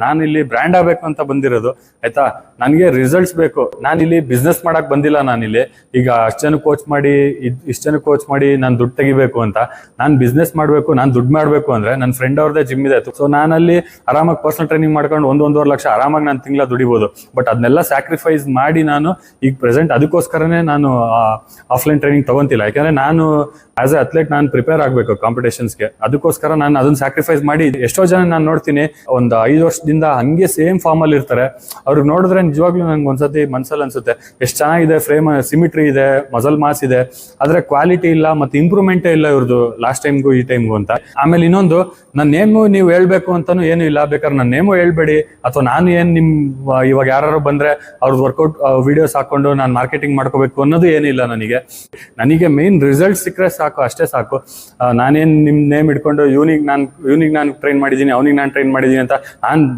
ನಾನು ಇಲ್ಲಿ ಬ್ರ್ಯಾಂಡ್ ಆಗ್ಬೇಕು ಅಂತ ಬಂದಿರೋದು ಆಯ್ತಾ. ನನಗೆ ರಿಸಲ್ಟ್ಸ್ ಬೇಕು. ನಾನು ಇಲ್ಲಿ ಬಿಸ್ನೆಸ್ ಮಾಡಕ್ ಬಂದಿಲ್ಲ. ನಾನಿಲ್ಲಿ ಈಗ ಅಷ್ಟು ಜನ ಕೋಚ್ ಮಾಡಿ ಇಷ್ಟು ಜನ ಕೋಚ್ ಮಾಡಿ ನಾನು ದುಡ್ಡು ತೆಗಿಬೇಕು ಅಂತ. ನಾನು ಬಿಸ್ನೆಸ್ ಮಾಡಬೇಕು, ನಾನು ದುಡ್ಡು ಮಾಡಬೇಕು ಅಂದ್ರೆ ನನ್ನ ಫ್ರೆಂಡ್ ಅವ್ರದ್ದೇ ಜಿಮ್ ಇದೆ. ಸೊ ನಾನಲ್ಲಿ ಆರಾಮಾಗಿ ಪರ್ಸನಲ್ ಟ್ರೈನಿಂಗ್ ಮಾಡ್ಕೊಂಡು 1-1.5 ಲಕ್ಷ ಆರಾಮಾಗಿ ನಾನು ತಿಂಗಳ ದುಡಿಬೋದು. ಬಟ್ ಅದನ್ನೆಲ್ಲ ಸ್ಯಾಕ್ರಿಫೈಸ್ ಮಾಡಿ ನಾನು ಈಗ ಪ್ರೆಸೆಂಟ್ ಅದಕ್ಕೋಸ್ಕರನೇ ನಾನು ಆಫ್ಲೈನ್ ಟ್ರೈನಿಂಗ್ ತಗೊಂತಿಲ್ಲ. ಯಾಕಂದ್ರೆ ನಾನು ಆಸ್ ಎ ಅಥ್ಲೆಟ್ ನಾನು ಪ್ರಿಪೇರ್ ಆಗಬೇಕು ಕಾಂಪಿಟೇಷನ್ಸ್ಗೆ. ಅದಕ್ಕೋಸ್ಕರ ನಾನು ಅದನ್ನ ಸ್ಯಾಕ್ರಿಫೈಸ್ ಮಾಡಿ ಎಷ್ಟೋ ಜನ ನಾನು ನೋಡ್ತೀನಿ ಒಂದು 5 ವರ್ಷದಿಂದ ಹಂಗೆ ಸೇಮ್ ಫಾರ್ಮ್ ಅಲ್ಲಿ ಇರ್ತಾರೆ. ಅವ್ರಿಗೆ ನೋಡಿದ್ರೆ ನಿಜವಾಗ್ಲೂ ನಂಗೆ ಒಂದ್ಸತಿ ಮನ್ಸಲ್ಲಿ ಅನ್ಸುತ್ತೆ ಎಷ್ಟು ಚೆನ್ನಾಗಿದೆ, ಫ್ರೇಮ್ ಸಿಮಿಟ್ರಿ ಇದೆ, ಮಸಲ್ ಮಾಸ್ ಇದೆ, ಆದ್ರೆ ಕ್ವಾಲಿಟಿ ಇಲ್ಲ ಮತ್ತೆ ಇಂಪ್ರೂವ್ಮೆಂಟೇ ಇಲ್ಲ ಇವ್ರದ್ದು ಲಾಸ್ಟ್ ಟೈಮ್ಗೂ ಈ ಟೈಮ್ಗೂ ಅಂತ. ಆಮೇಲೆ ಇನ್ನೊಂದು, ನನ್ನ ನೇಮು ನೀವು ಹೇಳ್ಬೇಕು ಅಂತಾನು ಏನು ಇಲ್ಲ. ಬೇಕಾದ್ರೆ ನನ್ನ ನೇಮು ಹೇಳ್ಬೇಡಿ, ಅಥವಾ ನಾನು ಏನ್ ನಿಮ್ ಇವಾಗ ಯಾರು ಬಂದ್ರೆ ಅವ್ರದ್ದು ವರ್ಕೌಟ್ ವಿಡಿಯೋಸ್ ಹಾಕೊಂಡು ನಾನು ಮಾರ್ಕೆಟಿಂಗ್ ಮಾಡ್ಕೋಬೇಕು ಅನ್ನೋದು ಏನಿಲ್ಲ. ನನಗೆ ಮೇನ್ ರಿಸಲ್ಟ್ ಸಿಕ್ಕರೆ ಸಾಕು, ಅಷ್ಟೇ ಸಾಕು. ನಾನೇನ್ ನಿಮ್ ನೇಮ್ ಇಟ್ಕೊಂಡು ಇವ್ನಿಗೆ ನಾನು ಟ್ರೈನ್ ಮಾಡಿದ್ದೀನಿ, ಅವ್ನಿಗೆ ನಾನು ಟ್ರೈನ್ ಮಾಡಿದ್ದೀನಿ ಅಂತ